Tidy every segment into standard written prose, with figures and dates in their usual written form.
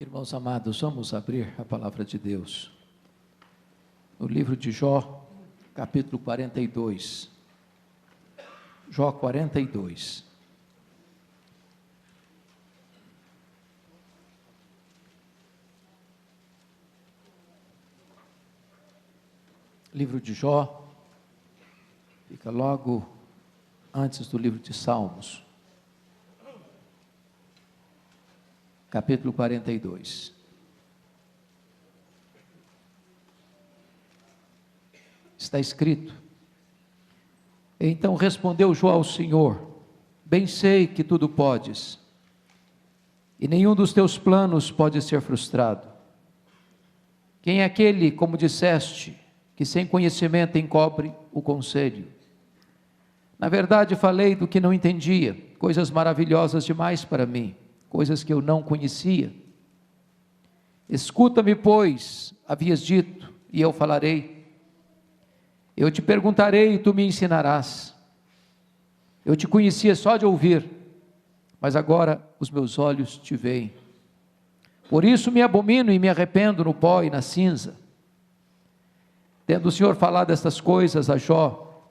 Irmãos amados, vamos abrir a palavra de Deus no livro de Jó, capítulo 42. Jó 42. Livro de Jó fica logo antes do livro de Salmos. Capítulo 42. Está escrito: Então respondeu Jó ao Senhor: Bem sei que tudo podes, e nenhum dos teus planos pode ser frustrado. Quem é aquele, como disseste, que sem conhecimento encobre o conselho? Na verdade falei do que não entendia, coisas maravilhosas demais para mim, coisas que eu não conhecia. Escuta-me, pois, havias dito, e eu falarei. Eu te perguntarei e tu me ensinarás. Eu te conhecia só de ouvir, mas agora os meus olhos te veem. Por isso me abomino e me arrependo no pó e na cinza. Tendo o Senhor falado estas coisas a Jó,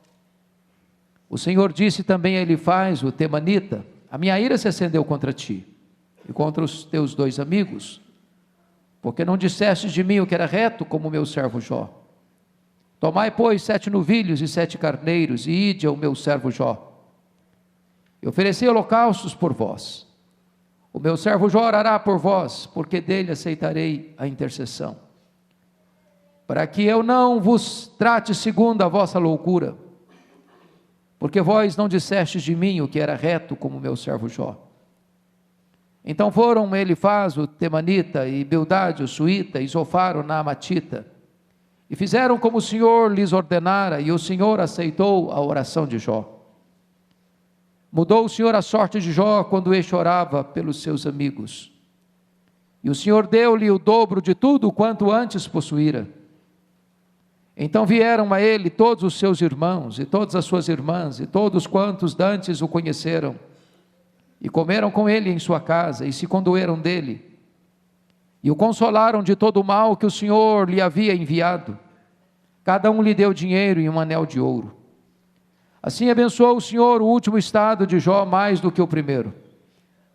o Senhor disse também a Elifaz, o temanita: A minha ira se acendeu contra ti e contra os teus dois amigos, porque não disseste de mim o que era reto, como o meu servo Jó. Tomai, pois, 7 novilhos e 7 carneiros, e ide ao meu servo Jó. E ofereci holocaustos por vós. O meu servo Jó orará por vós, porque dele aceitarei a intercessão. Para que eu não vos trate segundo a vossa loucura, porque vós não dissestes de mim o que era reto, como o meu servo Jó. Então foram Elifaz, o temanita, e Bildade, o suíta, e Zofar, o naamatita, e fizeram como o Senhor lhes ordenara, e o Senhor aceitou a oração de Jó. Mudou o Senhor a sorte de Jó quando este orava pelos seus amigos, e o Senhor deu-lhe o dobro de tudo quanto antes possuíra. Então vieram a ele todos os seus irmãos, e todas as suas irmãs, e todos quantos dantes o conheceram, e comeram com ele em sua casa, e se condoeram dele, e o consolaram de todo o mal que o Senhor lhe havia enviado. Cada um lhe deu dinheiro e um anel de ouro. Assim abençoou o Senhor o último estado de Jó mais do que o primeiro,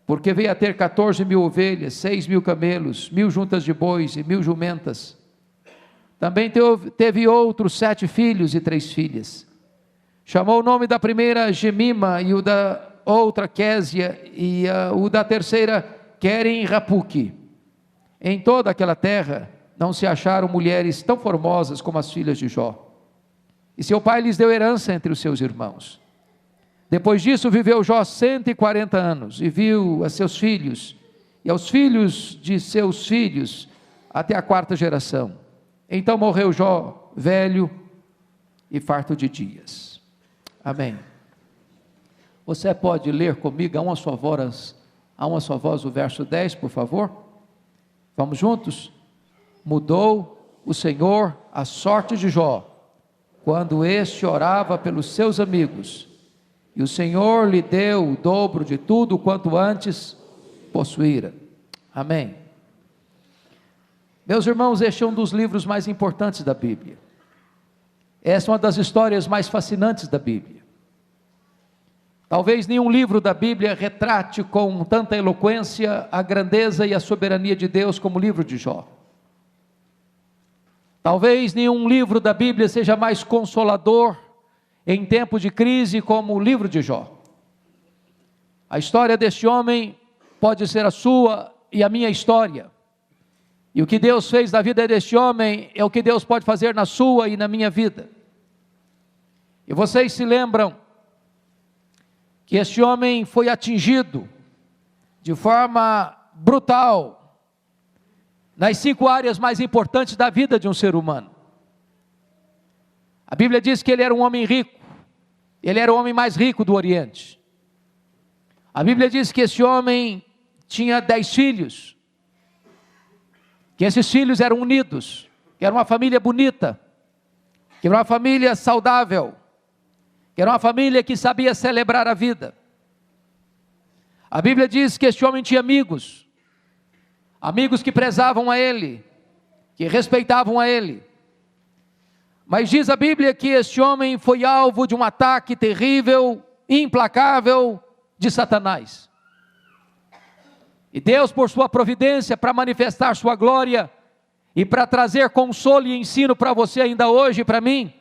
porque veio a ter 14.000 ovelhas, 6.000 camelos, 1.000 juntas de bois e 1.000 jumentas. Também teve outros 7 filhos e 3 filhas. Chamou o nome da primeira Gemima, e o da outra Késia, e o da terceira Queren-Rapuque. Em toda aquela terra não se acharam mulheres tão formosas como as filhas de Jó. E seu pai lhes deu herança entre os seus irmãos. Depois disso viveu Jó 140 anos, e viu a seus filhos, e aos filhos de seus filhos, até a 4ª geração. Então morreu Jó, velho e farto de dias. Amém. Você pode ler comigo a uma só voz o verso 10, por favor? Vamos juntos? Mudou o Senhor a sorte de Jó, quando este orava pelos seus amigos, e o Senhor lhe deu o dobro de tudo quanto antes possuíra. Amém. Meus irmãos, este é um dos livros mais importantes da Bíblia. Essa é uma das histórias mais fascinantes da Bíblia. Talvez nenhum livro da Bíblia retrate com tanta eloquência a grandeza e a soberania de Deus como o livro de Jó. Talvez nenhum livro da Bíblia seja mais consolador em tempo de crise como o livro de Jó. A história deste homem pode ser a sua e a minha história. E o que Deus fez na vida deste homem é o que Deus pode fazer na sua e na minha vida. E vocês se lembram que este homem foi atingido de forma brutal nas 5 áreas mais importantes da vida de um ser humano. A Bíblia diz que ele era um homem rico, ele era o homem mais rico do Oriente. A Bíblia diz que esse homem tinha 10 filhos, que esses filhos eram unidos, que era uma família bonita, que era uma família saudável, que era uma família que sabia celebrar a vida. A Bíblia diz que este homem tinha amigos. amigos que prezavam a ele, que respeitavam a ele. Mas diz a Bíblia que este homem foi alvo de um ataque terrível, implacável de Satanás. E Deus, por sua providência, para manifestar sua glória e para trazer consolo e ensino para você ainda hoje e para mim,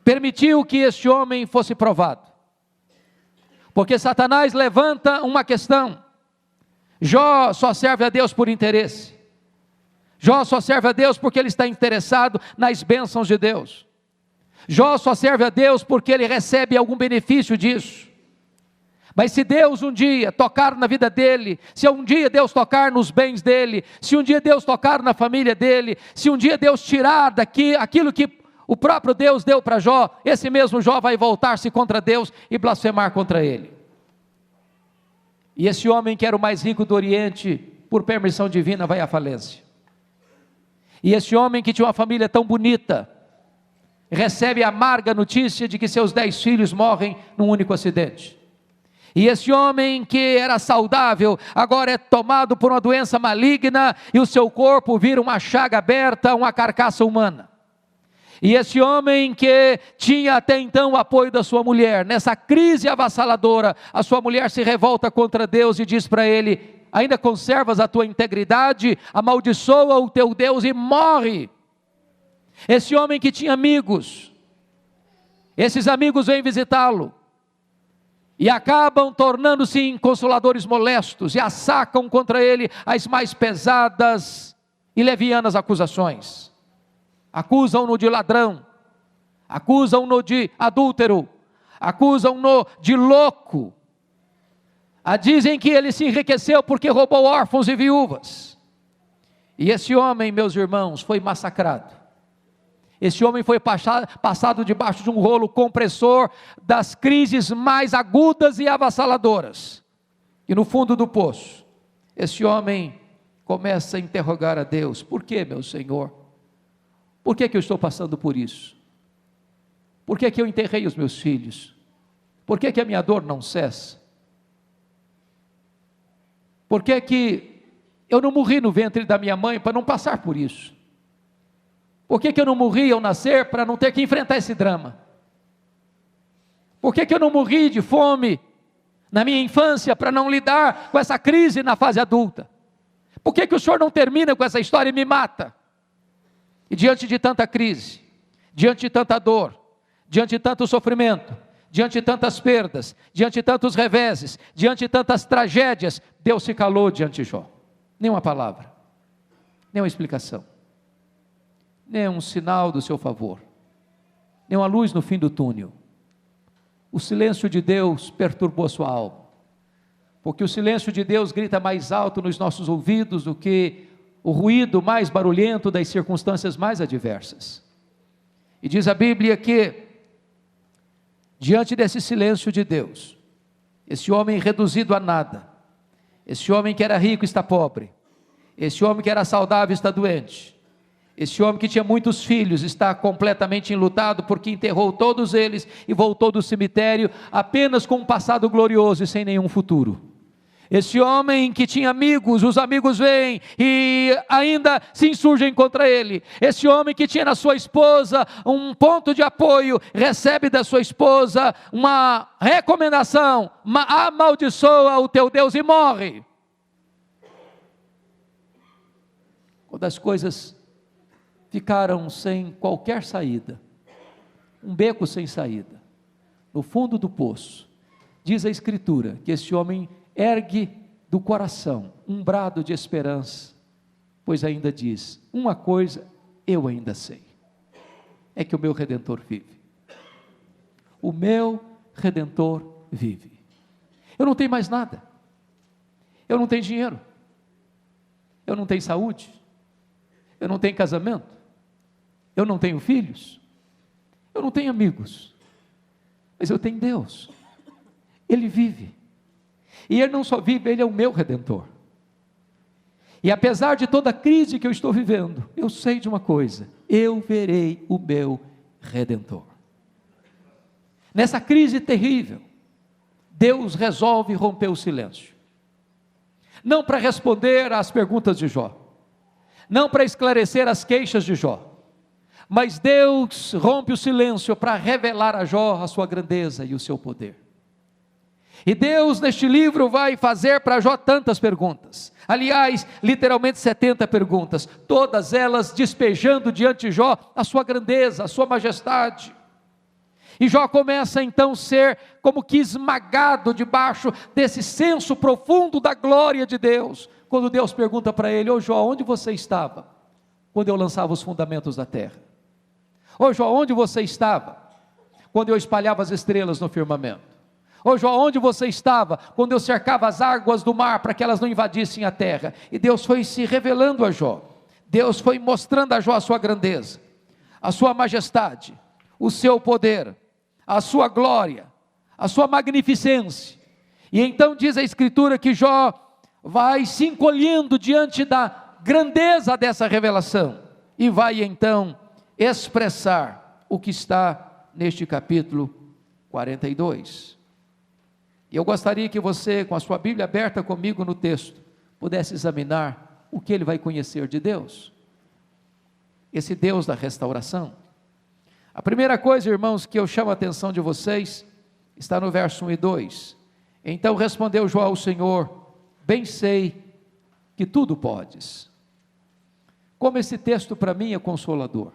permitiu que este homem fosse provado. Porque Satanás levanta uma questão: Jó só serve a Deus por interesse. Jó só serve a Deus porque ele está interessado nas bênçãos de Deus. Jó só serve a Deus porque ele recebe algum benefício disso. Mas se Deus um dia tocar na vida dele, se um dia Deus tocar nos bens dele, se um dia Deus tocar na família dele, se um dia Deus tirar daqui aquilo que o próprio Deus deu para Jó, esse mesmo Jó vai voltar-se contra Deus e blasfemar contra ele. E esse homem que era o mais rico do Oriente, por permissão divina, vai à falência. E esse homem que tinha uma família tão bonita, recebe a amarga notícia de que seus 10 filhos morrem num único acidente. E esse homem que era saudável, agora é tomado por uma doença maligna, e o seu corpo vira uma chaga aberta, uma carcaça humana. E esse homem que tinha até então o apoio da sua mulher, nessa crise avassaladora, a sua mulher se revolta contra Deus e diz para ele: ainda conservas a tua integridade? Amaldiçoa o teu Deus e morre. Esse homem que tinha amigos, esses amigos vêm visitá-lo, e acabam tornando-se em consoladores molestos, e assacam contra ele as mais pesadas e levianas acusações. Acusam-no de ladrão, acusam-no de adúltero, acusam-no de louco, dizem que ele se enriqueceu porque roubou órfãos e viúvas. E esse homem, meus irmãos, foi massacrado. Esse homem foi passado debaixo de um rolo compressor das crises mais agudas e avassaladoras. E no fundo do poço, esse homem começa a interrogar a Deus: por que, meu Senhor? Por que eu estou passando por isso? Por que eu enterrei os meus filhos? Por que a minha dor não cessa? Por que eu não morri no ventre da minha mãe para não passar por isso? Por que eu não morri ao nascer para não ter que enfrentar esse drama? Por que eu não morri de fome na minha infância para não lidar com essa crise na fase adulta? Por que o Senhor não termina com essa história e me mata? E diante de tanta crise, diante de tanta dor, diante de tanto sofrimento, diante de tantas perdas, diante de tantos reveses, diante de tantas tragédias, Deus se calou diante de Jó. Nenhuma palavra, nenhuma explicação, nenhum sinal do seu favor, nenhuma luz no fim do túnel. O silêncio de Deus perturbou a sua alma, porque o silêncio de Deus grita mais alto nos nossos ouvidos do que o ruído mais barulhento das circunstâncias mais adversas. E diz a Bíblia que, diante desse silêncio de Deus, esse homem reduzido a nada, esse homem que era rico está pobre, esse homem que era saudável está doente, esse homem que tinha muitos filhos está completamente enlutado porque enterrou todos eles e voltou do cemitério apenas com um passado glorioso e sem nenhum futuro. Esse homem que tinha amigos, os amigos vêm e ainda se insurgem contra ele. Esse homem que tinha na sua esposa um ponto de apoio, recebe da sua esposa uma recomendação: amaldiçoa o teu Deus e morre. Quando as coisas ficaram sem qualquer saída, um beco sem saída, no fundo do poço, diz a Escritura que esse homem ergue do coração um brado de esperança, pois ainda diz: uma coisa eu ainda sei, é que o meu Redentor vive. O meu Redentor vive. Eu não tenho mais nada, eu não tenho dinheiro, eu não tenho saúde, eu não tenho casamento, eu não tenho filhos, eu não tenho amigos, mas eu tenho Deus. Ele vive. E Ele não só vive, Ele é o meu Redentor. E apesar de toda a crise que eu estou vivendo, eu sei de uma coisa: eu verei o meu Redentor. Nessa crise terrível, Deus resolve romper o silêncio. não para responder às perguntas de Jó, não para esclarecer as queixas de Jó, mas Deus rompe o silêncio para revelar a Jó a sua grandeza e o seu poder. E Deus neste livro vai fazer para Jó tantas perguntas, aliás, literalmente 70 perguntas, todas elas despejando diante de Jó a sua grandeza, a sua majestade. E Jó começa então a ser como que esmagado debaixo desse senso profundo da glória de Deus, quando Deus pergunta para ele: ô Jó, onde você estava quando eu lançava os fundamentos da terra? Ô Jó, onde você estava quando eu espalhava as estrelas no firmamento? Ô Jó, onde você estava quando eu cercava as águas do mar para que elas não invadissem a terra? E Deus foi se revelando a Jó, Deus foi mostrando a Jó a sua grandeza, a sua majestade, o seu poder, a sua glória, a sua magnificência. E então diz a Escritura que Jó vai se encolhendo diante da grandeza dessa revelação, e vai então expressar o que está neste capítulo 42. E eu gostaria que você, com a sua Bíblia aberta comigo no texto, pudesse examinar o que ele vai conhecer de Deus, esse Deus da restauração. A primeira coisa, irmãos, que eu chamo a atenção de vocês, está no verso 1 e 2. Então respondeu Jó ao Senhor: bem sei que tudo podes. Como esse texto para mim é consolador,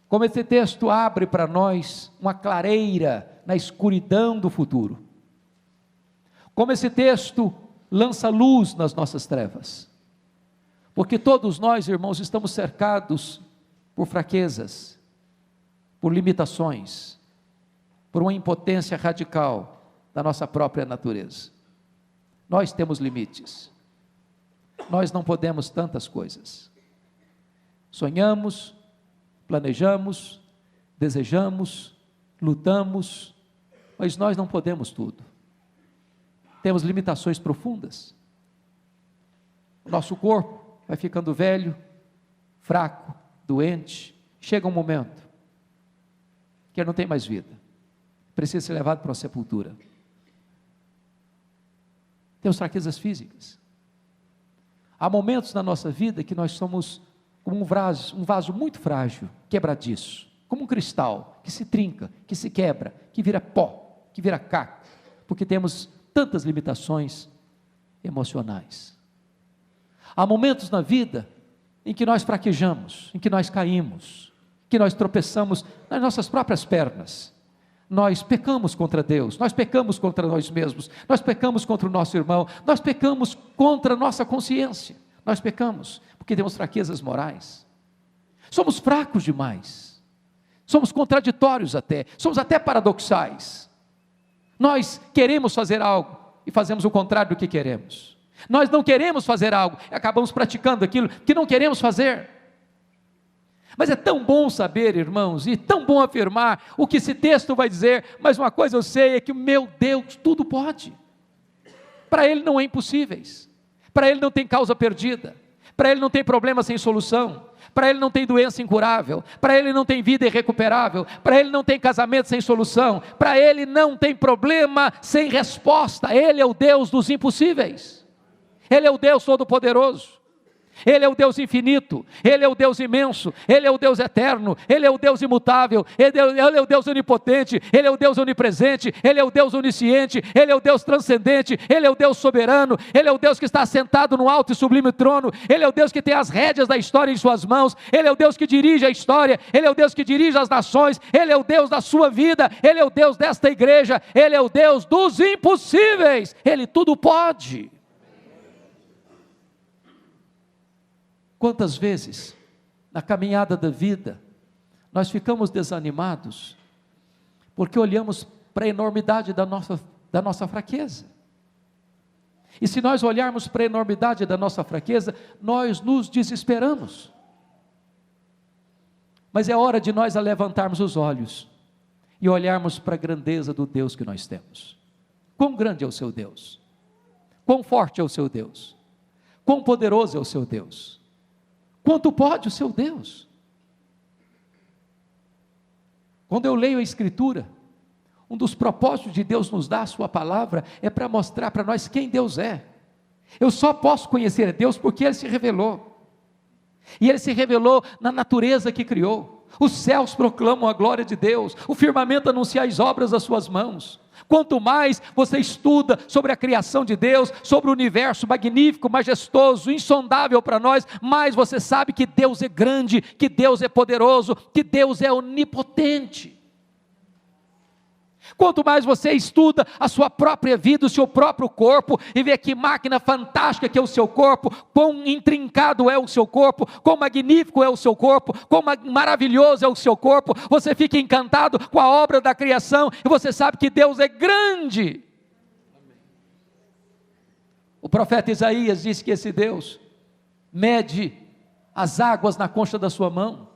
como esse texto abre para nós uma clareira na escuridão do futuro, como esse texto lança luz nas nossas trevas, porque todos nós, irmãos, estamos cercados por fraquezas, por limitações, por uma impotência radical da nossa própria natureza. Nós temos limites, nós não podemos tantas coisas, sonhamos, planejamos, desejamos, lutamos, mas nós não podemos tudo, temos limitações profundas. O nosso corpo vai ficando velho, fraco, doente, chega um momento que ele não tem mais vida, precisa ser levado para a sepultura. Temos fraquezas físicas, há momentos na nossa vida que nós somos como um vaso muito frágil, quebradiço, como um cristal, que se trinca, que se quebra, que vira pó, que vira caco, porque temos tantas limitações emocionais. Há momentos na vida em que nós fraquejamos, em que nós caímos, que nós tropeçamos nas nossas próprias pernas, nós pecamos contra Deus, nós pecamos contra nós mesmos, nós pecamos contra o nosso irmão, nós pecamos contra a nossa consciência, nós pecamos porque temos fraquezas morais, somos fracos demais, somos contraditórios até, somos até paradoxais. Nós queremos fazer algo e fazemos o contrário do que queremos. Nós não queremos fazer algo e acabamos praticando aquilo que não queremos fazer. Mas é tão bom saber, irmãos, e tão bom afirmar o que esse texto vai dizer, mas uma coisa eu sei, é que meu Deus tudo pode. Para Ele não é impossíveis, para Ele não tem causa perdida, para Ele não tem problema sem solução, para Ele não tem doença incurável, para Ele não tem vida irrecuperável, para Ele não tem casamento sem solução, para Ele não tem problema sem resposta. Ele é o Deus dos impossíveis, Ele é o Deus Todo-Poderoso, Ele é o Deus infinito, Ele é o Deus imenso, Ele é o Deus eterno, Ele é o Deus imutável, Ele é o Deus onipotente, Ele é o Deus onipresente, Ele é o Deus onisciente, Ele é o Deus transcendente, Ele é o Deus soberano, Ele é o Deus que está sentado no alto e sublime trono, Ele é o Deus que tem as rédeas da história em suas mãos, Ele é o Deus que dirige a história, Ele é o Deus que dirige as nações, Ele é o Deus da sua vida, Ele é o Deus desta igreja, Ele é o Deus dos impossíveis, Ele tudo pode. Quantas vezes, na caminhada da vida, nós ficamos desanimados, porque olhamos para a enormidade da nossa fraqueza. E se nós olharmos para a enormidade da nossa fraqueza, nós nos desesperamos. Mas é hora de nós levantarmos os olhos e olharmos para a grandeza do Deus que nós temos. Quão grande é o seu Deus, quão forte é o seu Deus, quão poderoso é o seu Deus, quanto pode o seu Deus. Quando eu leio a Escritura, um dos propósitos de Deus nos dar a sua palavra, é para mostrar para nós quem Deus é, Eu só posso conhecer a Deus porque Ele se revelou. E Ele se revelou na natureza que criou. Os céus proclamam a glória de Deus, o firmamento anuncia as obras das suas mãos. Quanto mais você estuda sobre a criação de Deus, sobre o universo magnífico, majestoso, insondável para nós, mais você sabe que Deus é grande, que Deus é poderoso, que Deus é onipotente. Quanto mais você estuda a sua própria vida, o seu próprio corpo, e vê que máquina fantástica que é o seu corpo, quão intrincado é o seu corpo, quão magnífico é o seu corpo, quão maravilhoso é o seu corpo, você fica encantado com a obra da criação, e você sabe que Deus é grande. O profeta Isaías disse que esse Deus mede as águas na concha da sua mão,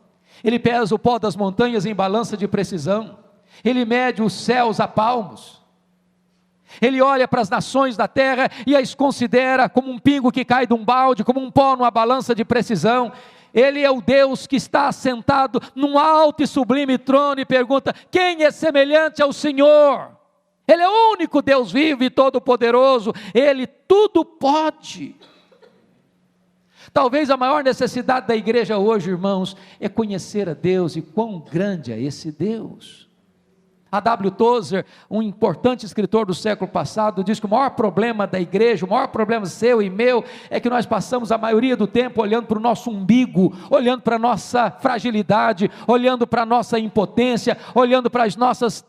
Ele pesa o pó das montanhas em balança de precisão, Ele mede os céus a palmos, Ele olha para as nações da terra e as considera como um pingo que cai de um balde, como um pó numa balança de precisão. Ele é o Deus que está assentado num alto e sublime trono e pergunta: quem é semelhante ao Senhor? Ele é o único Deus vivo e todo-poderoso, Ele tudo pode. Talvez a maior necessidade da igreja hoje, irmãos, é conhecer a Deus e quão grande é esse Deus. A W. Tozer, um importante escritor do século passado, diz que o maior problema da igreja, o maior problema seu e meu, é que nós passamos a maioria do tempo olhando para o nosso umbigo, olhando para a nossa fragilidade, olhando para a nossa impotência, olhando para as nossas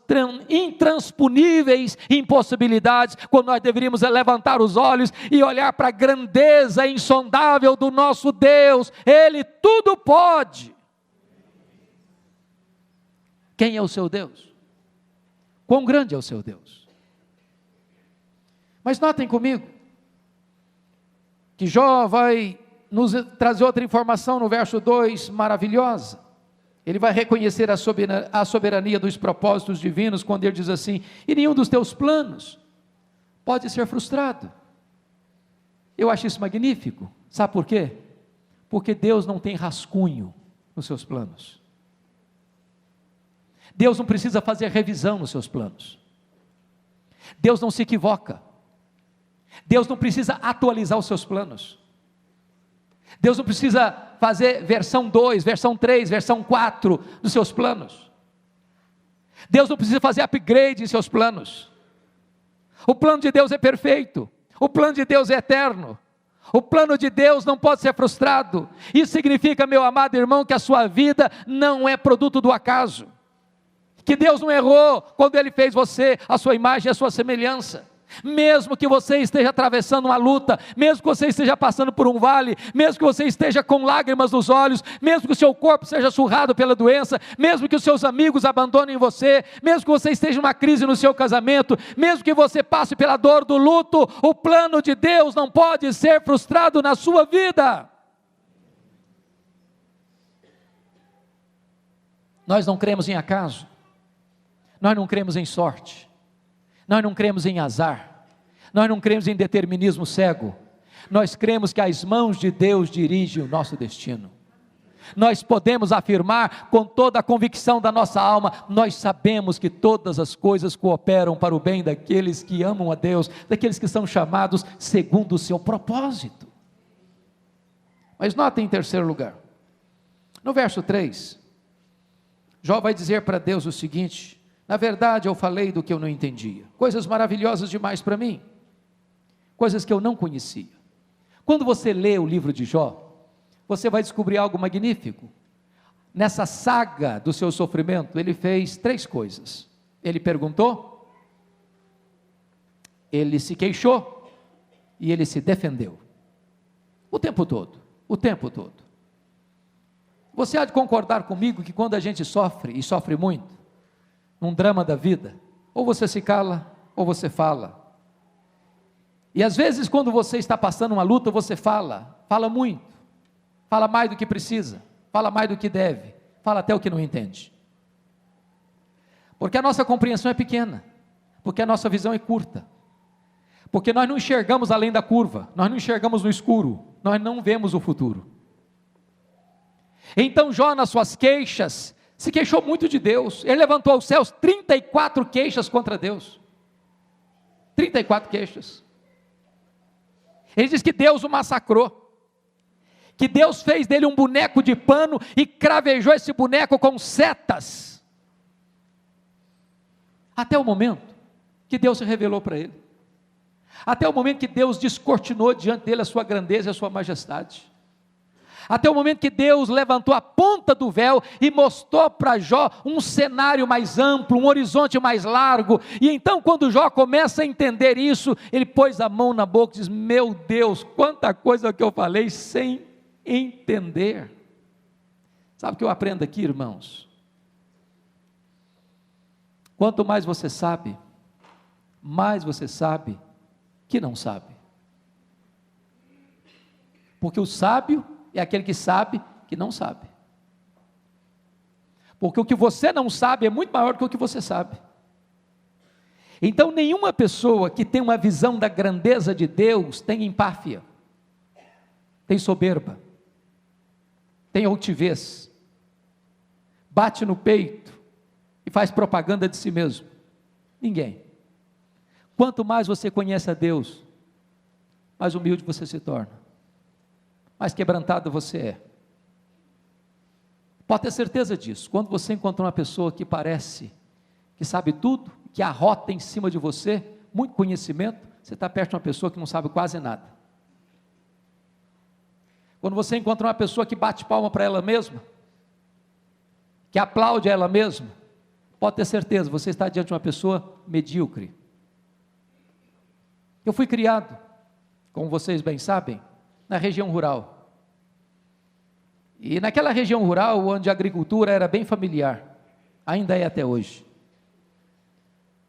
intransponíveis impossibilidades, quando nós deveríamos levantar os olhos e olhar para a grandeza insondável do nosso Deus. Ele tudo pode. Quem é o seu Deus? Quão grande é o seu Deus? Mas notem comigo, que Jó vai nos trazer outra informação no verso 2, maravilhosa. Ele vai reconhecer a soberania dos propósitos divinos, quando ele diz assim: e nenhum dos teus planos pode ser frustrado. Eu acho isso magnífico, sabe por quê? Porque Deus não tem rascunho nos seus planos. Deus não precisa fazer revisão nos seus planos. Deus não se equivoca. Deus não precisa atualizar os seus planos. Deus não precisa fazer versão 2, versão 3, versão 4 dos seus planos. Deus não precisa fazer upgrade em seus planos. O plano de Deus é perfeito. O plano de Deus é eterno. O plano de Deus não pode ser frustrado. Isso significa, meu amado irmão, que a sua vida não é produto do acaso. Que Deus não errou quando Ele fez você, a sua imagem e a sua semelhança. Mesmo que você esteja atravessando uma luta, mesmo que você esteja passando por um vale, mesmo que você esteja com lágrimas nos olhos, mesmo que o seu corpo seja surrado pela doença, mesmo que os seus amigos abandonem você, mesmo que você esteja numa crise no seu casamento, mesmo que você passe pela dor do luto, o plano de Deus não pode ser frustrado na sua vida. Nós não cremos em acaso. Nós não cremos em sorte, nós não cremos em azar, nós não cremos em determinismo cego, nós cremos que as mãos de Deus dirigem o nosso destino. Nós podemos afirmar com toda a convicção da nossa alma: nós sabemos que todas as coisas cooperam para o bem daqueles que amam a Deus, daqueles que são chamados segundo o seu propósito. Mas notem em terceiro lugar, no verso 3, Jó vai dizer para Deus o seguinte: na verdade eu falei do que eu não entendia, coisas maravilhosas demais para mim, coisas que eu não conhecia. Quando você lê o livro de Jó, você vai descobrir algo magnífico. Nessa saga do seu sofrimento, ele fez 3 coisas. Ele perguntou, ele se queixou e ele se defendeu. O tempo todo, o tempo todo. Você há de concordar comigo que quando a gente sofre, e sofre muito, num drama da vida, ou você se cala, ou você fala. E às vezes quando você está passando uma luta, você fala muito, fala mais do que precisa, fala mais do que deve, fala até o que não entende. Porque a nossa compreensão é pequena, porque a nossa visão é curta, porque nós não enxergamos além da curva, nós não enxergamos no escuro, nós não vemos o futuro. Então Jó, nas suas queixas, se queixou muito de Deus. Ele levantou aos céus 34 queixas contra Deus. 34 queixas. Ele diz que Deus o massacrou, que Deus fez dele um boneco de pano e cravejou esse boneco com setas, até o momento que Deus se revelou para ele, até o momento que Deus descortinou diante dele a sua grandeza e a sua majestade, até o momento que Deus levantou a ponta do véu e mostrou para Jó um cenário mais amplo, um horizonte mais largo. E então, quando Jó começa a entender isso, ele pôs a mão na boca e diz: meu Deus, quanta coisa que eu falei sem entender. Sabe o que eu aprendo aqui, irmãos? Quanto mais você sabe, mais você sabe que não sabe. Porque o sábio é aquele que sabe que não sabe. Porque o que você não sabe é muito maior do que o que você sabe. Então, nenhuma pessoa que tem uma visão da grandeza de Deus tem empáfia, tem soberba, tem altivez, bate no peito e faz propaganda de si mesmo. Ninguém. Quanto mais você conhece a Deus, mais humilde você se torna, mais quebrantado você é. Pode ter certeza disso. Quando você encontra uma pessoa que parece que sabe tudo, que arrota em cima de você, muito conhecimento, você está perto de uma pessoa que não sabe quase nada. Quando você encontra uma pessoa que bate palma para ela mesma, que aplaude a ela mesma, pode ter certeza, você está diante de uma pessoa medíocre. Eu fui criado, como vocês bem sabem, na região rural. E naquela região rural, onde a agricultura era bem familiar, ainda é até hoje.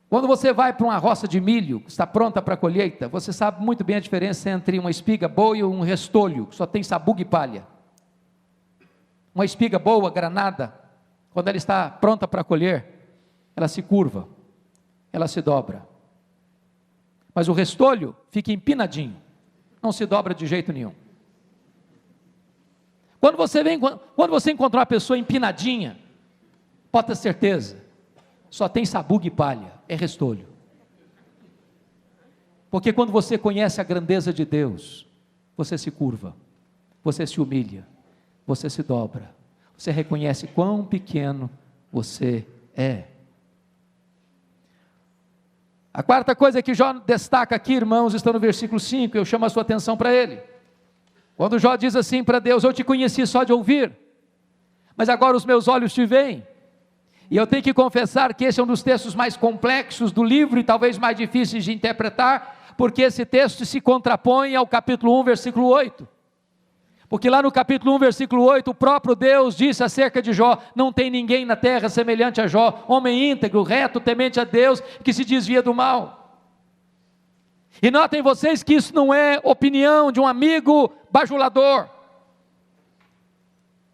Quando você vai para uma roça de milho, que está pronta para a colheita, você sabe muito bem a diferença entre uma espiga boa e um restolho, que só tem sabugo e palha. Uma espiga boa, granada, quando ela está pronta para colher, ela se curva, ela se dobra. Mas o restolho fica empinadinho, não se dobra de jeito nenhum. Quando você encontrar uma pessoa empinadinha, pode ter certeza, só tem sabugo e palha, é restolho. Porque quando você conhece a grandeza de Deus, você se curva, você se humilha, você se dobra, você reconhece quão pequeno você é. A quarta coisa que Jó destaca aqui, irmãos, está no versículo 5, eu chamo a sua atenção para ele. Quando Jó diz assim para Deus: eu te conheci só de ouvir, mas agora os meus olhos te veem. E eu tenho que confessar que esse é um dos textos mais complexos do livro e talvez mais difíceis de interpretar, porque esse texto se contrapõe ao capítulo 1, versículo 8. Porque lá no capítulo 1, versículo 8, o próprio Deus disse acerca de Jó: não tem ninguém na terra semelhante a Jó, homem íntegro, reto, temente a Deus, que se desvia do mal. E notem vocês que isso não é opinião de um amigo bajulador.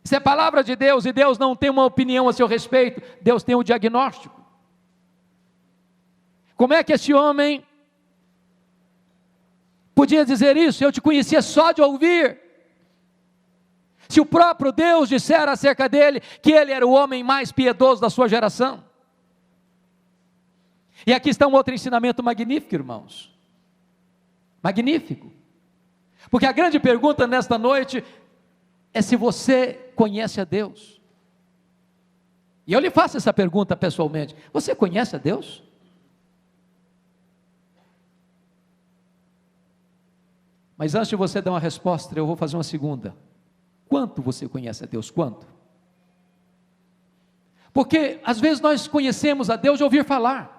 Isso é palavra de Deus, e Deus não tem uma opinião a seu respeito, Deus tem um diagnóstico. Como é que esse homem podia dizer isso? Eu te conhecia só de ouvir. Se o próprio Deus dissera acerca dele que ele era o homem mais piedoso da sua geração. E aqui está um outro ensinamento magnífico, irmãos. Magnífico. Porque a grande pergunta nesta noite é se você conhece a Deus. E eu lhe faço essa pergunta pessoalmente: você conhece a Deus? Mas antes de você dar uma resposta, eu vou fazer uma segunda. Quanto você conhece a Deus? Quanto? Porque às vezes nós conhecemos a Deus de ouvir falar.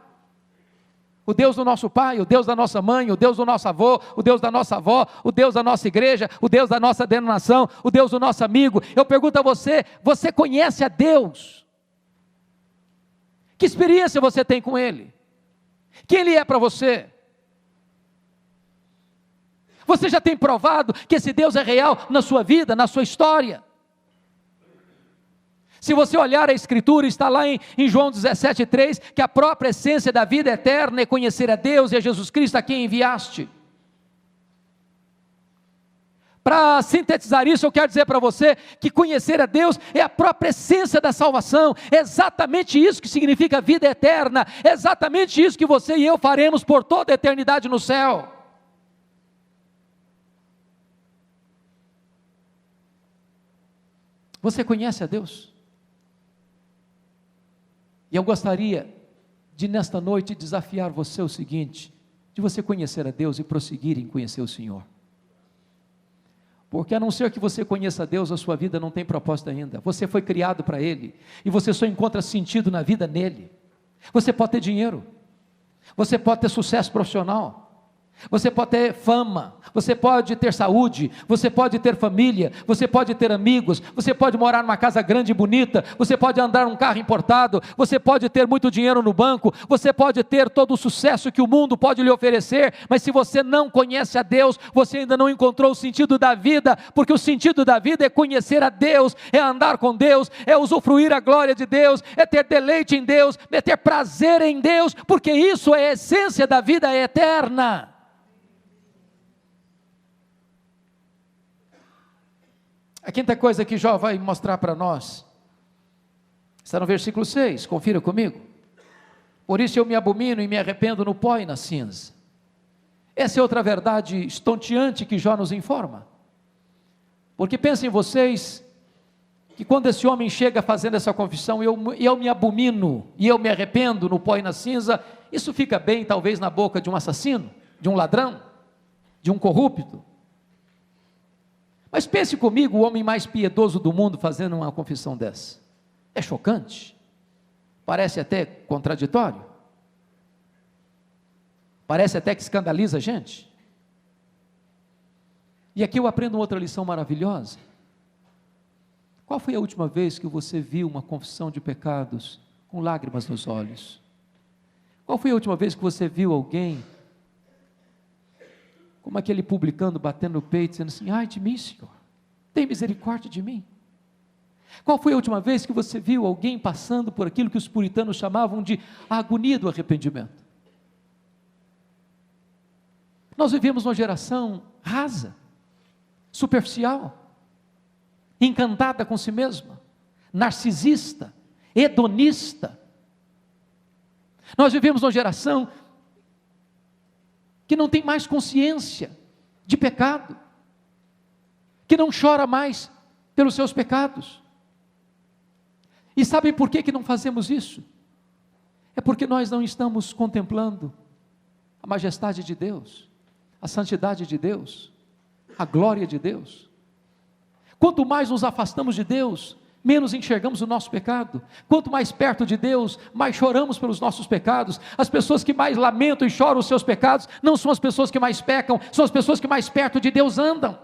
O Deus do nosso pai, o Deus da nossa mãe, o Deus do nosso avô, o Deus da nossa avó, o Deus da nossa igreja, o Deus da nossa denominação, o Deus do nosso amigo. Eu pergunto a você: você conhece a Deus? Que experiência você tem com Ele? Quem Ele é para você? Você já tem provado que esse Deus é real na sua vida, na sua história? Se você olhar a Escritura, está lá em João 17,3, que a própria essência da vida eterna é conhecer a Deus e a Jesus Cristo a quem enviaste. Para sintetizar isso, eu quero dizer para você que conhecer a Deus é a própria essência da salvação, é exatamente isso que significa vida eterna, é exatamente isso que você e eu faremos por toda a eternidade no céu. Você conhece a Deus? E eu gostaria de nesta noite desafiar você o seguinte, de você conhecer a Deus e prosseguir em conhecer o Senhor. Porque a não ser que você conheça a Deus, a sua vida não tem propósito ainda. Você foi criado para Ele, e você só encontra sentido na vida nele. Você pode ter dinheiro, você pode ter sucesso profissional, você pode ter fama, você pode ter saúde, você pode ter família, você pode ter amigos, você pode morar numa casa grande e bonita, você pode andar num carro importado, você pode ter muito dinheiro no banco, você pode ter todo o sucesso que o mundo pode lhe oferecer, mas se você não conhece a Deus, você ainda não encontrou o sentido da vida, porque o sentido da vida é conhecer a Deus, é andar com Deus, é usufruir a glória de Deus, é ter deleite em Deus, é ter prazer em Deus, porque isso é a essência da vida eterna. A quinta coisa que Jó vai mostrar para nós, está no versículo 6, confira comigo. Por isso eu me abomino e me arrependo no pó e na cinza. Essa é outra verdade estonteante que Jó nos informa. Porque pensem vocês, que quando esse homem chega fazendo essa confissão, eu me abomino e eu me arrependo no pó e na cinza, isso fica bem talvez na boca de um assassino, de um ladrão, de um corrupto. Mas pense comigo, o homem mais piedoso do mundo fazendo uma confissão dessa. É chocante, parece até contraditório, parece até que escandaliza a gente. E aqui eu aprendo outra lição maravilhosa. Qual foi a última vez que você viu uma confissão de pecados com lágrimas nos olhos? Qual foi a última vez que você viu alguém como aquele publicano batendo no peito, dizendo assim, ai de mim, Senhor, tem misericórdia de mim? Qual foi a última vez que você viu alguém passando por aquilo que os puritanos chamavam de a agonia do arrependimento? Nós vivemos uma geração rasa, superficial, encantada com si mesma, narcisista, hedonista. Nós vivemos uma geração que não tem mais consciência de pecado, que não chora mais pelos seus pecados. E sabem por que não fazemos isso? É porque nós não estamos contemplando a majestade de Deus, a santidade de Deus, a glória de Deus. Quanto mais nos afastamos de Deus, menos enxergamos o nosso pecado. Quanto mais perto de Deus, mais choramos pelos nossos pecados. As pessoas que mais lamentam e choram os seus pecados, não são as pessoas que mais pecam, são as pessoas que mais perto de Deus andam.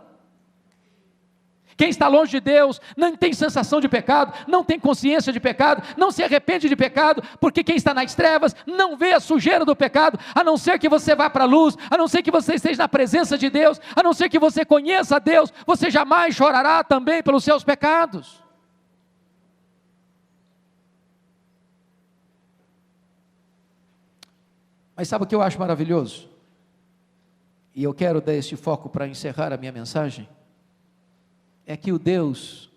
Quem está longe de Deus, não tem sensação de pecado, não tem consciência de pecado, não se arrepende de pecado, porque quem está nas trevas, não vê a sujeira do pecado, a não ser que você vá para a luz, a não ser que você esteja na presença de Deus, a não ser que você conheça a Deus, você jamais chorará também pelos seus pecados. Mas sabe o que eu acho maravilhoso? E eu quero dar este foco para encerrar a minha mensagem. É que o Deus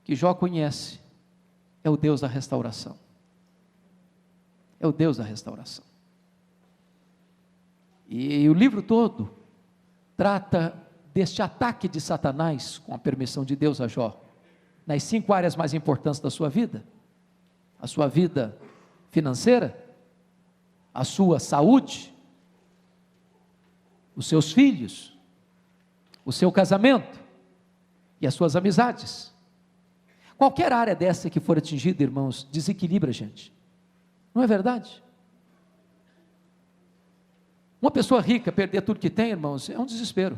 que Jó conhece é o Deus da restauração. É o Deus da restauração. E o livro todo trata deste ataque de Satanás, com a permissão de Deus a Jó, nas 5 áreas mais importantes da sua vida: a sua vida financeira, a sua saúde, os seus filhos, o seu casamento e as suas amizades. Qualquer área dessa que for atingida, irmãos, desequilibra a gente, não é verdade? Uma pessoa rica perder tudo que tem, irmãos, é um desespero.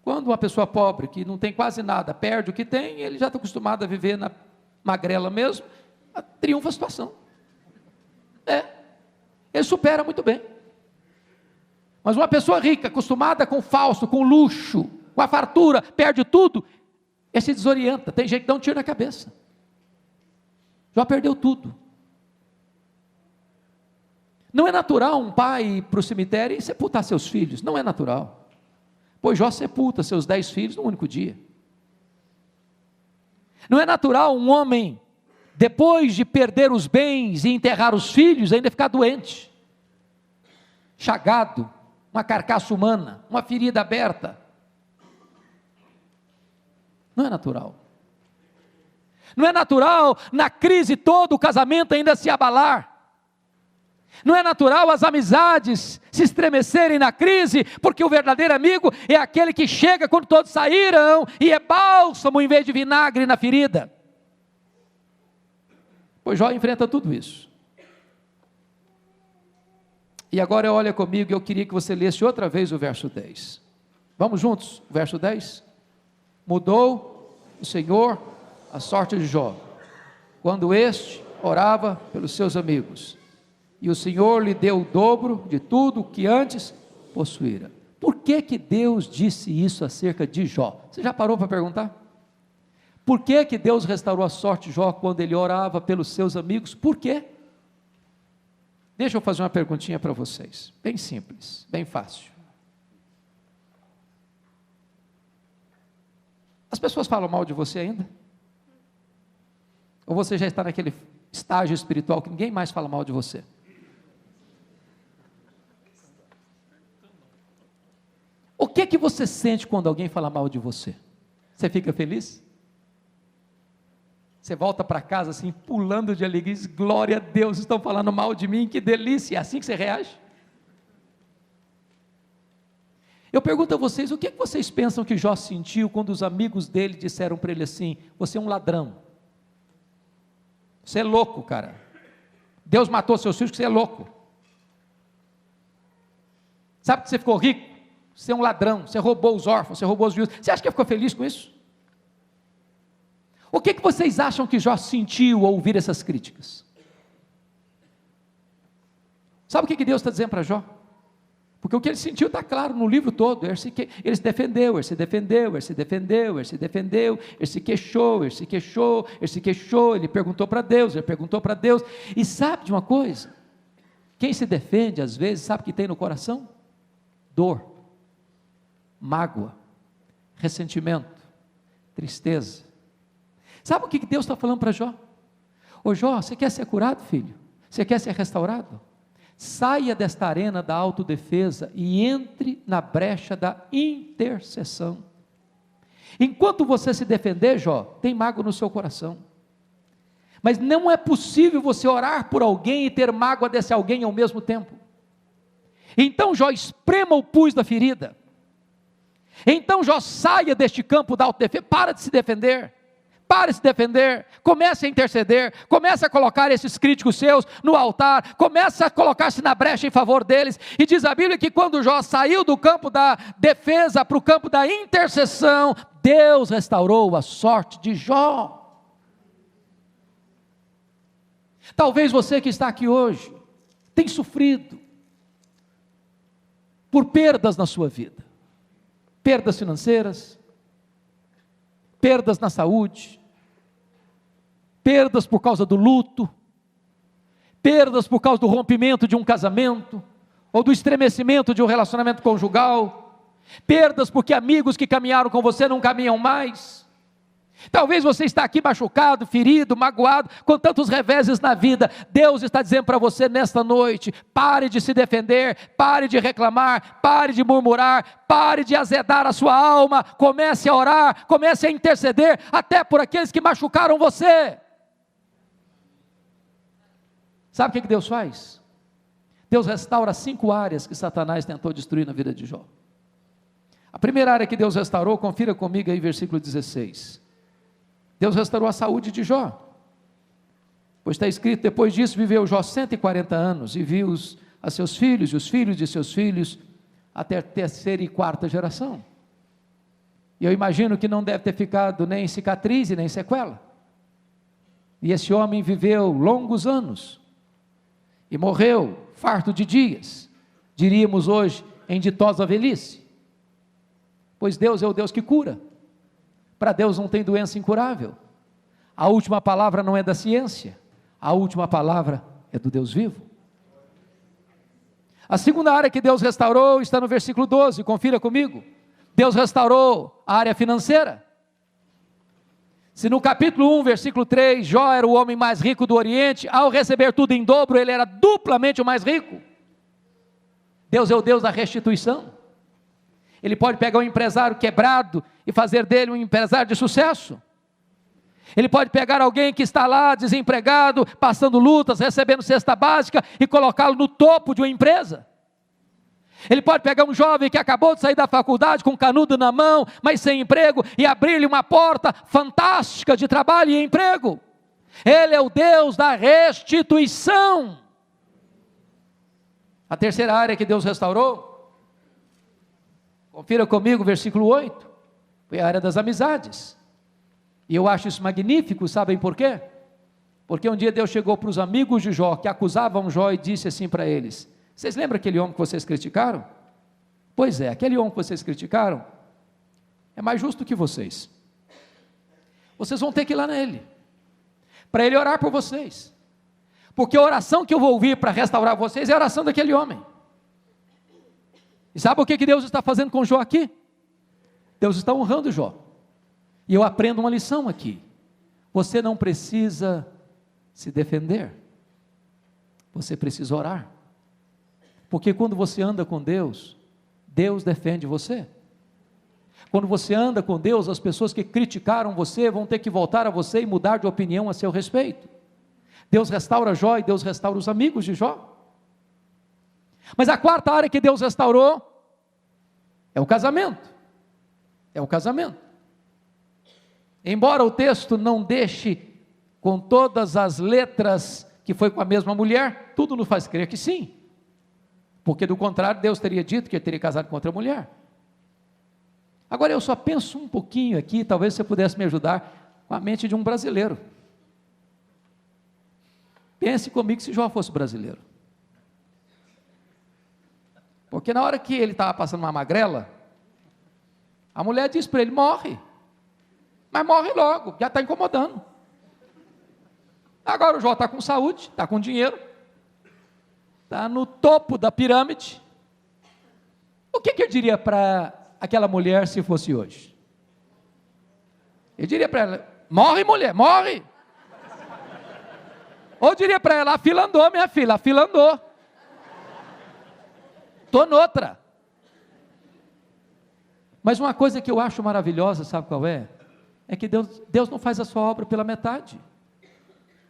Quando uma pessoa pobre, que não tem quase nada, perde o que tem, ele já está acostumado a viver na magrela mesmo, triunfa a situação. Ele supera muito bem. Mas uma pessoa rica, acostumada com o falso, com o luxo, com a fartura, perde tudo, ele se desorienta, tem gente que dá um tiro na cabeça. Já perdeu tudo. Não é natural um pai ir para o cemitério e sepultar seus filhos, não é natural. Pois Jó sepulta seus 10 filhos num único dia. Não é natural um homem, depois de perder os bens e enterrar os filhos, ainda ficar doente, chagado, uma carcaça humana, uma ferida aberta. Não é natural. Não é natural na crise todo o casamento ainda se abalar. Não é natural as amizades se estremecerem na crise, porque o verdadeiro amigo é aquele que chega quando todos saíram e é bálsamo em vez de vinagre na ferida. Pois Jó enfrenta tudo isso. E agora olha comigo, eu queria que você lesse outra vez o verso 10. Vamos juntos, verso 10. Mudou o Senhor a sorte de Jó, quando este orava pelos seus amigos, e o Senhor lhe deu o dobro de tudo o que antes possuíra. Por que Deus disse isso acerca de Jó? Você já parou para perguntar? Por que Deus restaurou a sorte de Jó quando ele orava pelos seus amigos? Por quê? Deixa eu fazer uma perguntinha para vocês, bem simples, bem fácil. As pessoas falam mal de você ainda? Ou você já está naquele estágio espiritual que ninguém mais fala mal de você? O que você sente quando alguém fala mal de você? Você fica feliz? Você volta para casa assim, pulando de alegria, diz, glória a Deus, estão falando mal de mim, que delícia, é assim que você reage? Eu pergunto a vocês, o que vocês pensam que Jó sentiu quando os amigos dele disseram para ele assim, você é um ladrão, você é louco, cara, Deus matou seus filhos porque você é louco, sabe que você ficou rico? Você é um ladrão, você roubou os órfãos, você roubou os viúvos, você acha que ficou feliz com isso? O que vocês acham que Jó sentiu ao ouvir essas críticas? Sabe o que Deus está dizendo para Jó? Porque o que ele sentiu está claro no livro todo, ele se defendeu, ele se defendeu, ele se defendeu, ele se defendeu, ele se queixou, ele se queixou, ele se queixou, ele perguntou para Deus, e sabe de uma coisa? Quem se defende às vezes, sabe o que tem no coração? Dor, mágoa, ressentimento, tristeza. Sabe o que Deus está falando para Jó? Ô Jó, você quer ser curado, filho? Você quer ser restaurado? Saia desta arena da autodefesa e entre na brecha da intercessão. Enquanto você se defender, Jó, tem mágoa no seu coração. Mas não é possível você orar por alguém e ter mágoa desse alguém ao mesmo tempo. Então Jó esprema o pus da ferida. Então Jó saia deste campo da autodefesa, para de se defender. Pare de se defender, comece a interceder, comece a colocar esses críticos seus no altar, comece a colocar-se na brecha em favor deles, e diz a Bíblia que quando Jó saiu do campo da defesa para o campo da intercessão, Deus restaurou a sorte de Jó. Talvez você que está aqui hoje, tenha sofrido por perdas na sua vida, perdas financeiras, perdas na saúde, perdas por causa do luto, perdas por causa do rompimento de um casamento, ou do estremecimento de um relacionamento conjugal, perdas porque amigos que caminharam com você não caminham mais. Talvez você está aqui machucado, ferido, magoado, com tantos reveses na vida. Deus está dizendo para você nesta noite, pare de se defender, pare de reclamar, pare de murmurar, pare de azedar a sua alma, comece a orar, comece a interceder, até por aqueles que machucaram você. Sabe o que Deus faz? Deus restaura 5 áreas que Satanás tentou destruir na vida de Jó. A primeira área que Deus restaurou, confira comigo aí, versículo 16. Deus restaurou a saúde de Jó. Pois está escrito, depois disso viveu Jó 140 anos, e viu a seus filhos, e os filhos de seus filhos, até a 3ª e 4ª geração. E eu imagino que não deve ter ficado nem cicatriz e nem sequela. E esse homem viveu longos anos, e morreu farto de dias, diríamos hoje, em ditosa velhice. Pois Deus é o Deus que cura. Para Deus não tem doença incurável. A última palavra não é da ciência, a última palavra é do Deus vivo. A segunda área que Deus restaurou está no versículo 12, confira comigo. Deus restaurou a área financeira. Se no capítulo 1, versículo 3, Jó era o homem mais rico do Oriente, ao receber tudo em dobro, ele era duplamente o mais rico. Deus é o Deus da restituição. Ele pode pegar um empresário quebrado e fazer dele um empresário de sucesso. Ele pode pegar alguém que está lá desempregado, passando lutas, recebendo cesta básica e colocá-lo no topo de uma empresa. Ele pode pegar um jovem que acabou de sair da faculdade com um canudo na mão, mas sem emprego, e abrir-lhe uma porta fantástica de trabalho e emprego. Ele é o Deus da restituição. A terceira área que Deus restaurou, confira comigo o versículo 8, foi a área das amizades. E eu acho isso magnífico, sabem por quê? Porque um dia Deus chegou para os amigos de Jó, que acusavam Jó, e disse assim para eles: vocês lembram aquele homem que vocês criticaram? Pois é, aquele homem que vocês criticaram é mais justo que vocês. Vocês vão ter que ir lá nele, para ele orar por vocês, porque a oração que eu vou ouvir para restaurar vocês é a oração daquele homem. E sabe o que Deus está fazendo com Jó aqui? Deus está honrando Jó. E eu aprendo uma lição aqui: você não precisa se defender, você precisa orar, porque quando você anda com Deus, Deus defende você. Quando você anda com Deus, as pessoas que criticaram você vão ter que voltar a você e mudar de opinião a seu respeito. Deus restaura Jó e Deus restaura os amigos de Jó. Mas a quarta área que Deus restaurou é o casamento. É o casamento. Embora o texto não deixe com todas as letras que foi com a mesma mulher, tudo nos faz crer que sim, porque do contrário Deus teria dito que ele teria casado com outra mulher. Agora eu só penso um pouquinho aqui, talvez você pudesse me ajudar com a mente de um brasileiro. Pense comigo se Jó fosse brasileiro, porque na hora que ele estava passando uma magrela, a mulher disse para ele: morre, mas morre logo, já está incomodando. Agora o Jó está com saúde, está com dinheiro, está no topo da pirâmide. O que eu diria para aquela mulher se fosse hoje? Eu diria para ela: morre mulher, morre. Ou diria para ela: a fila andou minha filha, a fila andou, estou noutra. Mas uma coisa que eu acho maravilhosa, sabe qual é? É que Deus não faz a sua obra pela metade.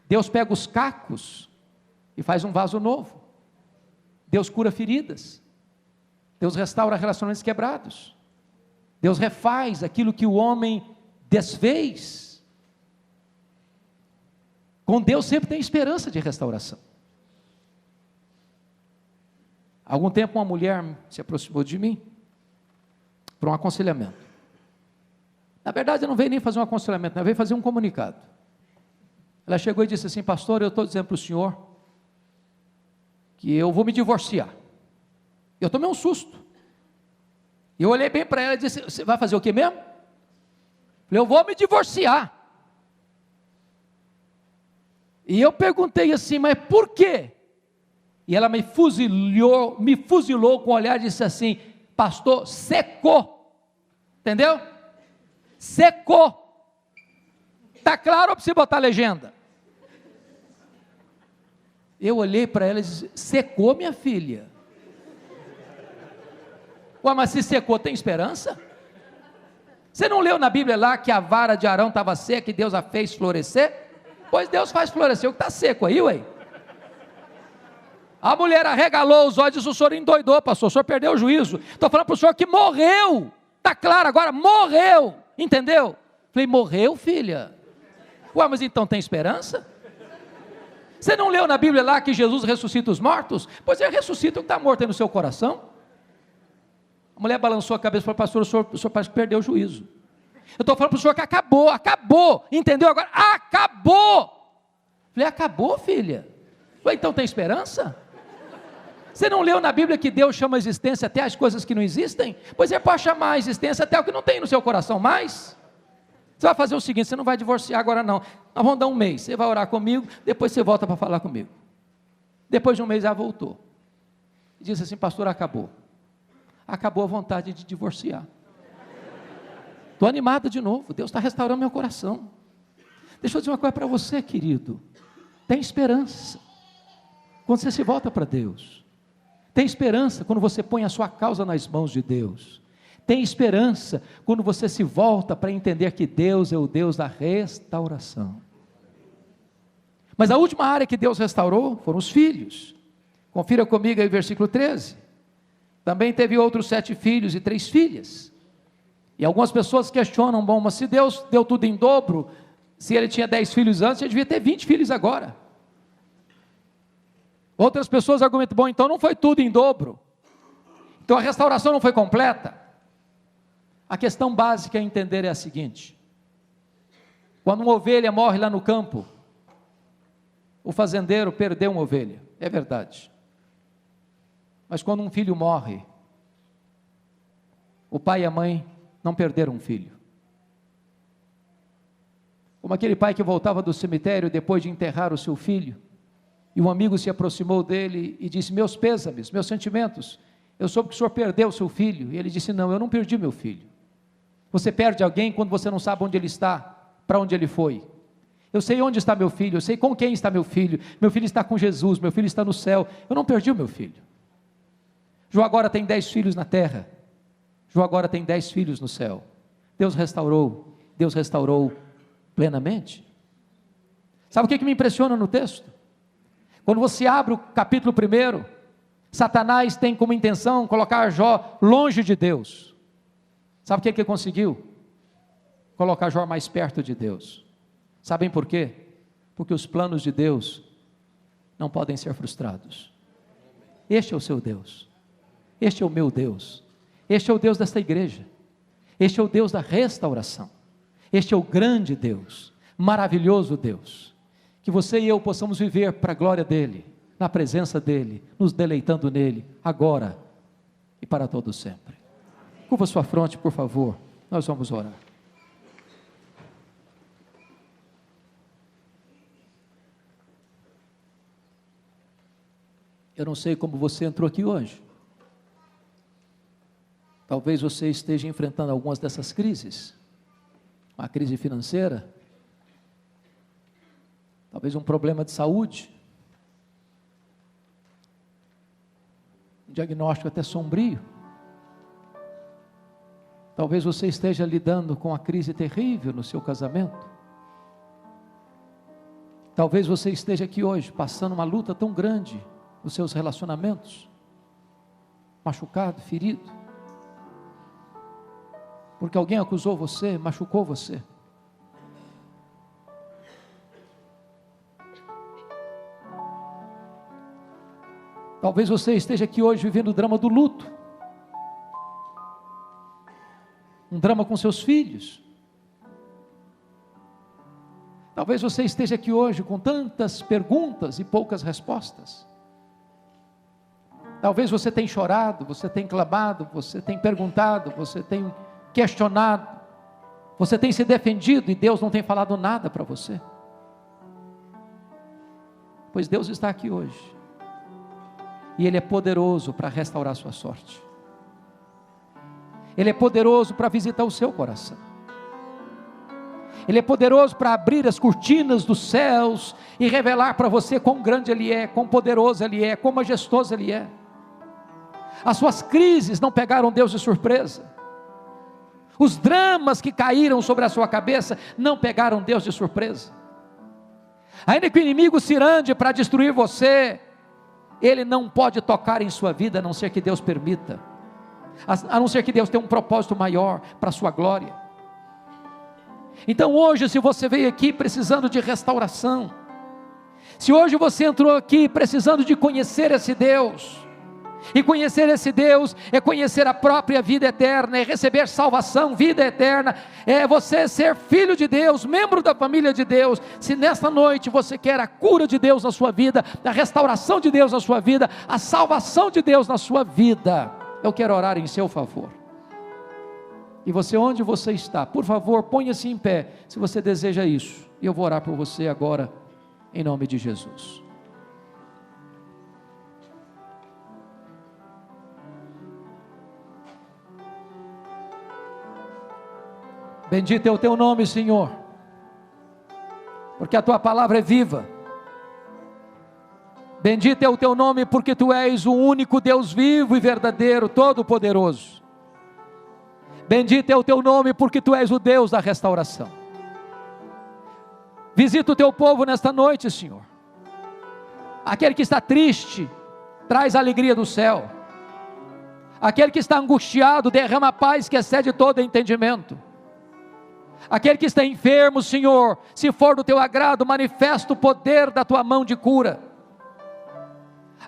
Deus pega os cacos e faz um vaso novo. Deus cura feridas. Deus restaura relacionamentos quebrados. Deus refaz aquilo que o homem desfez. Com Deus sempre tem esperança de restauração. Há algum tempo uma mulher se aproximou de mim para um aconselhamento. Na verdade, eu não veio nem fazer um aconselhamento, eu veio fazer um comunicado. Ela chegou e disse assim: pastor, eu estou dizendo para o senhor que eu vou me divorciar. Eu tomei um susto. Eu olhei bem para ela e disse: você vai fazer o que mesmo? Falei: eu vou me divorciar. E eu perguntei assim: mas por quê? E ela me fuzilou com o olhar e disse assim: pastor, secou. Entendeu? Secou. Está claro ou precisa botar a legenda? Eu olhei para ela e disse: secou, minha filha? Ué, mas se secou, tem esperança? Você não leu na Bíblia lá que a vara de Arão estava seca e Deus a fez florescer? Pois Deus faz florescer o que está seco aí, ué. A mulher arregalou os olhos e disse: o senhor endoidou, pastor, o senhor perdeu o juízo. Estou falando para o senhor que morreu. Está claro agora, morreu. Entendeu? Falei: morreu, filha? Ué, mas então tem esperança? Você não leu na Bíblia lá que Jesus ressuscita os mortos? Pois ele ressuscita o que está morto aí no seu coração. A mulher balançou a cabeça e falou: pastor, o senhor parece que perdeu o juízo. Eu estou falando para o senhor que acabou, entendeu agora? Acabou. Falei: acabou, filha? Falei: então tem esperança? Você não leu na Bíblia que Deus chama a existência até as coisas que não existem? Pois ele pode chamar a existência até o que não tem no seu coração mais. Você vai fazer o seguinte: você não vai divorciar agora não, nós vamos dar um mês, você vai orar comigo, depois você volta para falar comigo. Depois de um mês ela voltou, e disse assim: pastor, acabou a vontade de divorciar, estou animada de novo, Deus está restaurando meu coração. Deixa eu dizer uma coisa para você, querido, tem esperança quando você se volta para Deus, tem esperança quando você põe a sua causa nas mãos de Deus, Tem esperança quando você se volta para entender que Deus é o Deus da restauração. Mas a última área que Deus restaurou foram os filhos. Confira comigo aí o versículo 13. Também teve outros 7 filhos e 3 filhas. E algumas pessoas questionam, bom, mas se Deus deu tudo em dobro, se ele tinha 10 filhos antes, ele devia ter 20 filhos agora. Outras pessoas argumentam, bom, então não foi tudo em dobro. Então a restauração não foi completa. A questão básica a entender é a seguinte: quando uma ovelha morre lá no campo, o fazendeiro perdeu uma ovelha, é verdade. Mas quando um filho morre, o pai e a mãe não perderam um filho. Como aquele pai que voltava do cemitério depois de enterrar o seu filho, e um amigo se aproximou dele e disse, meus pêsames, meus sentimentos, eu soube que o senhor perdeu o seu filho. E ele disse, não, eu não perdi meu filho. Você perde alguém quando você não sabe onde ele está, para onde ele foi. Eu sei onde está meu filho, eu sei com quem está meu filho está com Jesus, meu filho está no céu, eu não perdi o meu filho. João agora tem 10 filhos na terra, João agora tem 10 filhos no céu. Deus restaurou plenamente. Sabe o que me impressiona no texto? Quando você abre o capítulo 1, Satanás tem como intenção colocar Jó longe de Deus. Sabe o que ele conseguiu? Colocar Jó mais perto de Deus. Sabem por quê? Porque os planos de Deus não podem ser frustrados. Este é o seu Deus, este é o meu Deus, este é o Deus desta igreja, este é o Deus da restauração, este é o grande Deus, maravilhoso Deus, que você e eu possamos viver para a glória dEle, na presença dEle, nos deleitando nele, agora e para todo sempre. Curva sua fronte, por favor, nós vamos orar. Eu não sei como você entrou aqui hoje. Talvez você esteja enfrentando algumas dessas crises. Uma crise financeira. Talvez um problema de saúde. Um diagnóstico até sombrio. Talvez você esteja lidando com uma crise terrível no seu casamento. Talvez você esteja aqui hoje passando uma luta tão grande nos seus relacionamentos, machucado, ferido, porque alguém acusou você, machucou você. Talvez você esteja aqui hoje vivendo o drama do luto, um drama com seus filhos. Talvez você esteja aqui hoje com tantas perguntas e poucas respostas. Talvez você tenha chorado, você tenha clamado, você tenha perguntado, você tenha questionado, você tenha se defendido e Deus não tem falado nada para você. Pois Deus está aqui hoje, e Ele é poderoso para restaurar a sua sorte, Ele é poderoso para visitar o seu coração, Ele é poderoso para abrir as cortinas dos céus e revelar para você quão grande Ele é, quão poderoso Ele é, quão majestoso Ele é. As suas crises não pegaram Deus de surpresa, os dramas que caíram sobre a sua cabeça não pegaram Deus de surpresa. Ainda que o inimigo se ande para destruir você, ele não pode tocar em sua vida, a não ser que Deus permita, a não ser que Deus tenha um propósito maior para a sua glória. Então hoje, se você veio aqui precisando de restauração, se hoje você entrou aqui precisando de conhecer esse Deus, e conhecer esse Deus é conhecer a própria vida eterna, é receber salvação, vida eterna, é você ser filho de Deus, membro da família de Deus. Se nesta noite você quer a cura de Deus na sua vida, a restauração de Deus na sua vida, a salvação de Deus na sua vida, eu quero orar em seu favor. E você, onde você está, por favor, ponha-se em pé, se você deseja isso, e eu vou orar por você agora, em nome de Jesus. Bendito é o teu nome, Senhor, porque a tua palavra é viva. Bendito é o teu nome, porque tu és o único Deus vivo e verdadeiro, todo-poderoso. Bendito é o teu nome, porque tu és o Deus da restauração. Visita o teu povo nesta noite, Senhor. Aquele que está triste, traz a alegria do céu. Aquele que está angustiado, derrama a paz que excede todo entendimento. Aquele que está enfermo, Senhor, se for do teu agrado, manifesta o poder da tua mão de cura.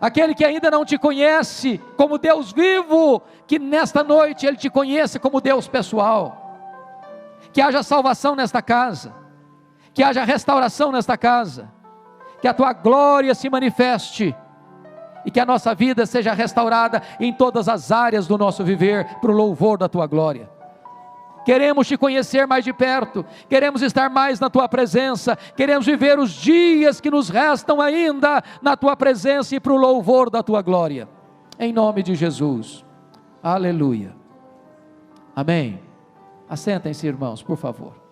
Aquele que ainda não te conhece como Deus vivo, que nesta noite ele te conheça como Deus pessoal. Que haja salvação nesta casa, que haja restauração nesta casa, que a tua glória se manifeste, e que a nossa vida seja restaurada em todas as áreas do nosso viver, para o louvor da tua glória. Queremos te conhecer mais de perto, queremos estar mais na tua presença, queremos viver os dias que nos restam ainda na tua presença e para o louvor da tua glória, em nome de Jesus, aleluia, amém. Assentem-se, irmãos, por favor.